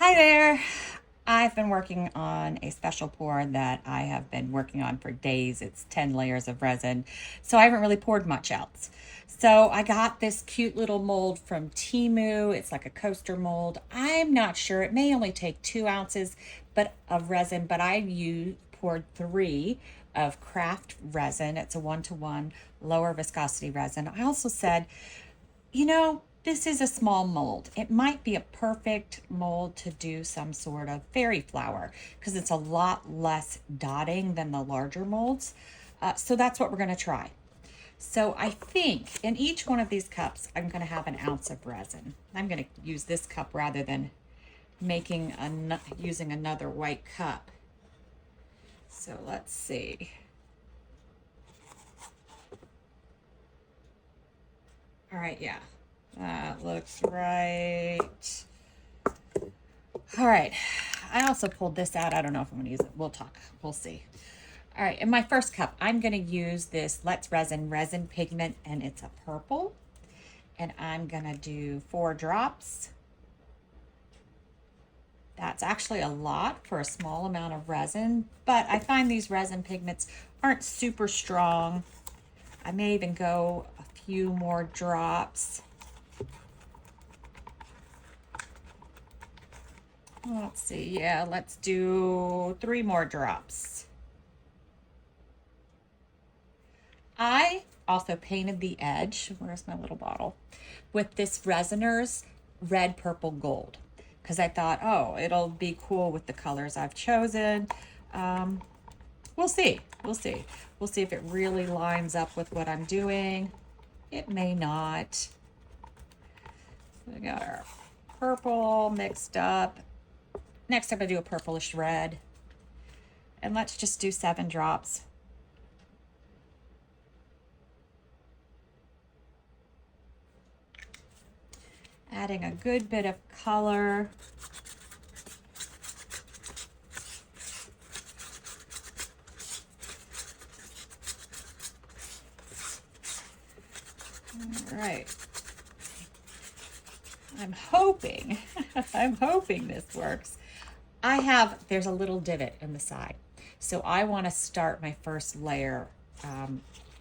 Hi there. I've been working on a special pour that I have been working on for days. It's 10 layers of resin, so I haven't really poured much else. So I got this cute little mold from Temu. It's like a coaster mold. I'm not sure. It may only take 2 ounces of resin, but poured 3 of Craft Resin. It's a 1-to-1 lower viscosity resin. I also said, this is a small mold. It might be a perfect mold to do some sort of fairy flower because it's a lot less dotting than the larger molds. So that's what we're going to try. So I think in each one of these cups, I'm going to have an ounce of resin. I'm going to use this cup rather than using another white cup. So let's see. All right, yeah. That looks right. All right. I also pulled this out. I don't know if I'm going to use it. We'll talk. We'll see. All right. In my first cup, I'm going to use this Let's resin pigment, and it's a purple. And I'm going to do 4 drops. That's actually a lot for a small amount of resin, but I find these resin pigments aren't super strong. I may even go a few more drops. Let's see, yeah, let's do 3 more drops. I also painted the edge, where's my little bottle, with this Resiner's Red Purple Gold, because I thought, oh, it'll be cool with the colors I've chosen. We'll see, we'll see. We'll see if it really lines up with what I'm doing. It may not. We got our purple mixed up. Next, I'm going to do a purplish red. And let's just do 7 drops. Adding a good bit of color. All right. I'm hoping, I'm hoping this works. There's a little divot in the side. So I want to start my first layer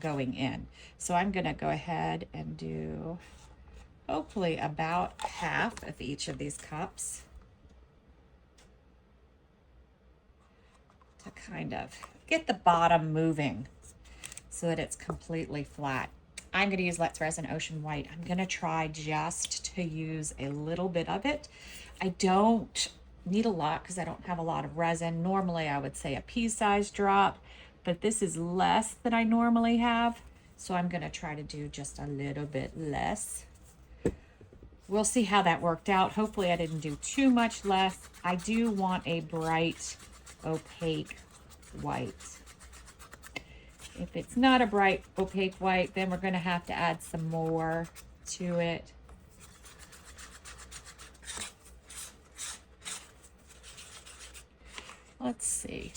going in. So I'm going to go ahead and do hopefully about half of each of these cups to kind of get the bottom moving so that it's completely flat. I'm going to use Let's Resin Ocean White. I'm going to try just to use a little bit of it. I don't need a lot because I don't have a lot of resin. Normally I would say a pea-sized drop, but this is less than I normally have. So I'm going to try to do just a little bit less. We'll see how that worked out. Hopefully I didn't do too much less. I do want a bright, opaque white. If it's not a bright, opaque white, then we're going to have to add some more to it. Let's see.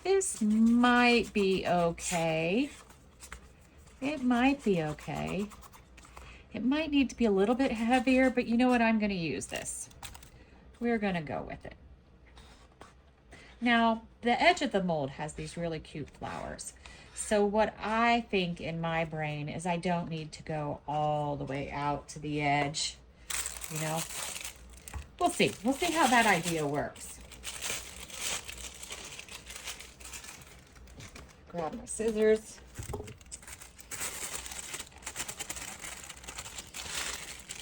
This might be okay. It might be okay. It might need to be a little bit heavier, but you know what? I'm going to use this. We're going to go with it. Now, the edge of the mold has these really cute flowers. So what I think in my brain is I don't need to go all the way out to the edge, you know. We'll see. We'll see how that idea works. Grab my scissors.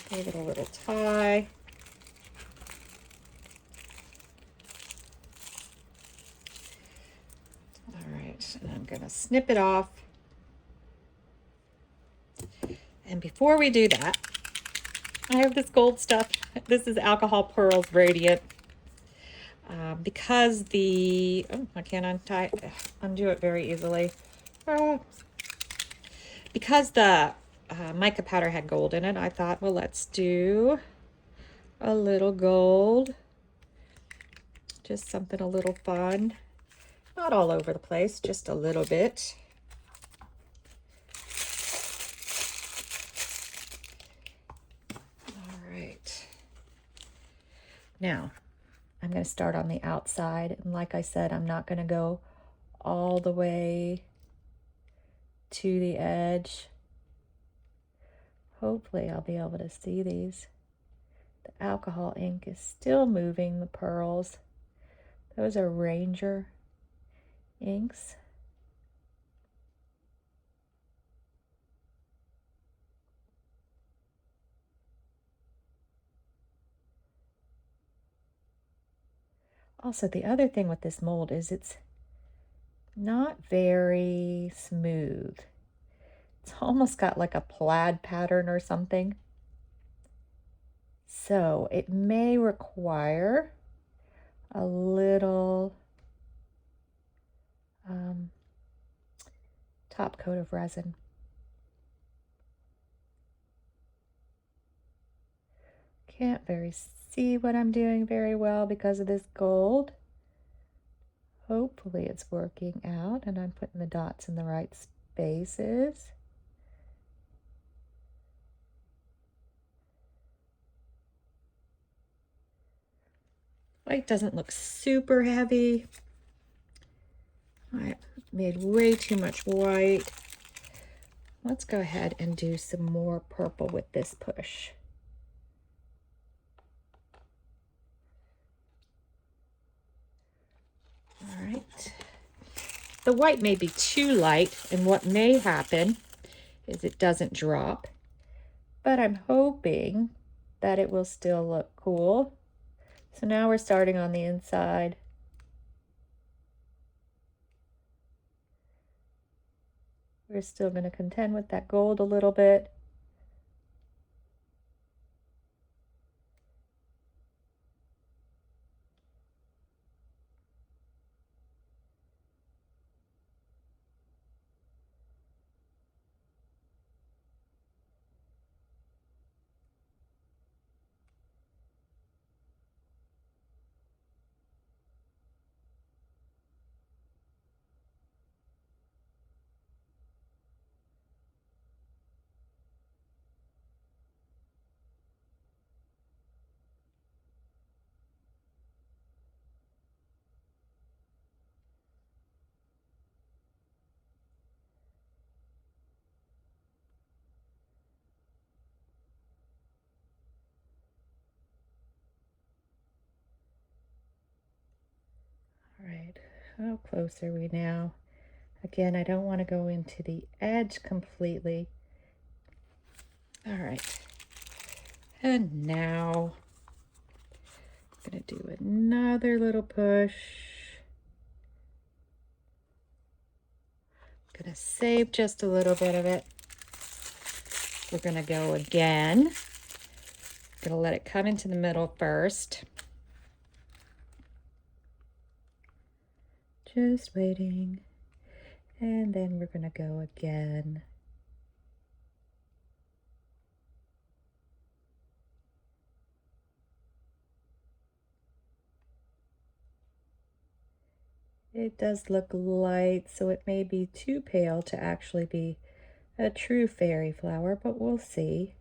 Give it a little tie. And I'm going to snip it off. And before we do that, I have this gold stuff. This is Alcohol Pearls Radiant. Because I can't undo it very easily. Because the mica powder had gold in it, I thought, well, let's do a little gold. Just something a little fun. Not all over the place, just a little bit. All right. Now, I'm going to start on the outside. And like I said, I'm not going to go all the way to the edge. Hopefully I'll be able to see these. The alcohol ink is still moving the pearls. Those are Ranger inks. Also, the other thing with this mold is it's not very smooth. It's almost got like a plaid pattern or something. So it may require a little top coat of resin. Can't see what I'm doing very well because of this gold. Hopefully it's working out and I'm putting the dots in the right spaces. White doesn't look super heavy. I made way too much white. Let's go ahead and do some more purple with this push. All right. The white may be too light, and what may happen is it doesn't drop, but I'm hoping that it will still look cool. So now we're starting on the inside. We're still going to contend with that gold a little bit. All right, how close are we now? Again, I don't want to go into the edge completely. All right, and now I'm going to do another little push. I'm going to save just a little bit of it. We're going to go again. I'm going to let it come into the middle first. Just waiting. And then we're going to go again. It does look light, so it may be too pale to actually be a true fairy flower, but we'll see.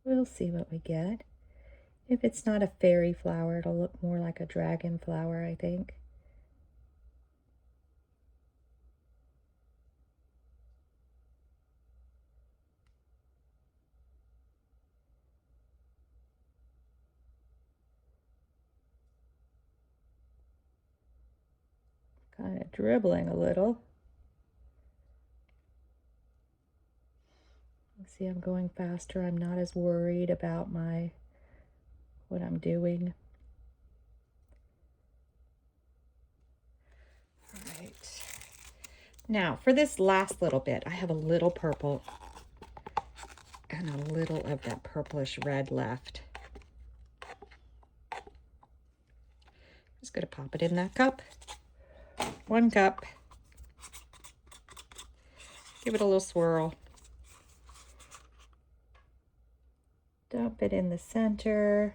We'll see what we get. If it's not a fairy flower, it'll look more like a dragon flower, I think. Kind of dribbling a little. See, I'm going faster. I'm not as worried about what I'm doing. All right. Now, for this last little bit, I have a little purple and a little of that purplish red left. Just going to pop it in that cup. 1 cup. Give it a little swirl. Dump it in the center.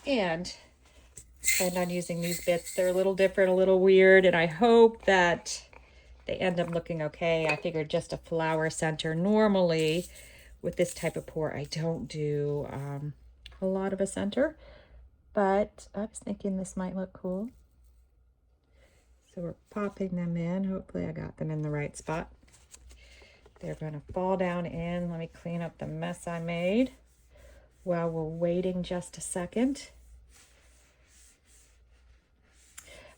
And planned on using these bits. They're a little different, a little weird, and I hope that they end up looking okay. I figured just a flower center. Normally, with this type of pour, I don't do a lot of a center, but I was thinking this might look cool. So we're popping them in. Hopefully I got them in the right spot. They're going to fall down in. Let me clean up the mess I made while we're waiting just a second.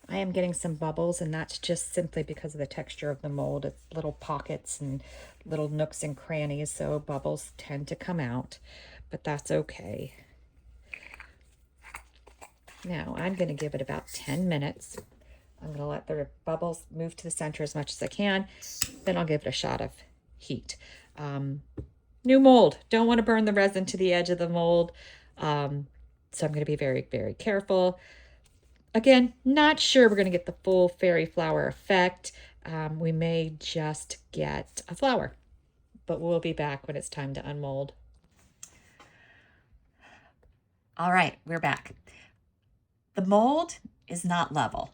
I am getting some bubbles, and that's just simply because of the texture of the mold. It's little pockets and little nooks and crannies, so bubbles tend to come out, but that's okay. Now I'm going to give it about 10 minutes. I'm going to let the bubbles move to the center as much as I can. Then I'll give it a shot of heat. New mold. Don't want to burn the resin to the edge of the mold. So I'm going to be very, very careful. Again, not sure we're going to get the full fairy flower effect. We may just get a flower, but we'll be back when it's time to unmold. All right, we're back. The mold is not level.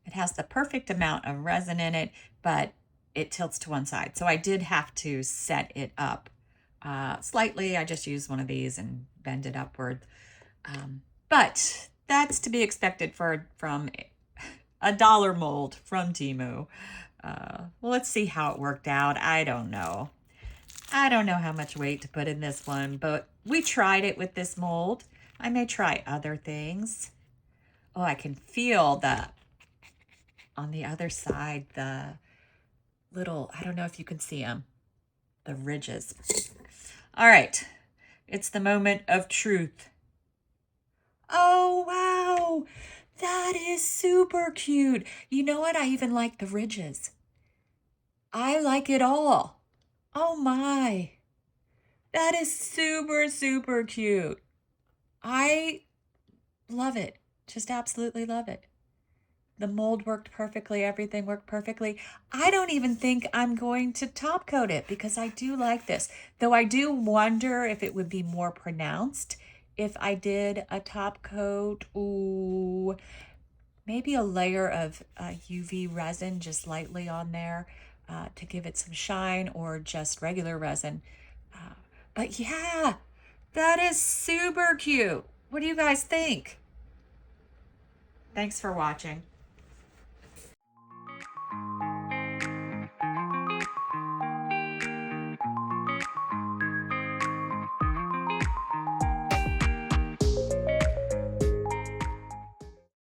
It has the perfect amount of resin in it, but it tilts to one side. So I did have to set it up slightly. I just used one of these and bend it upward. But that's to be expected from a dollar mold from Temu. Well, let's see how it worked out. I don't know. I don't know how much weight to put in this one, but we tried it with this mold. I may try other things. Oh, I can feel on the other side, the little, I don't know if you can see them, the ridges. All right, it's the moment of truth. Oh, wow, that is super cute. You know what? I even like the ridges. I like it all. Oh my, that is super, super cute. I love it. Just absolutely love it. The mold worked perfectly. Everything worked perfectly. I don't even think I'm going to top coat it because I do like this. Though I do wonder if it would be more pronounced if I did a top coat. Ooh, maybe a layer of UV resin just lightly on there to give it some shine, or just regular resin. But yeah, that is super cute. What do you guys think? Thanks for watching.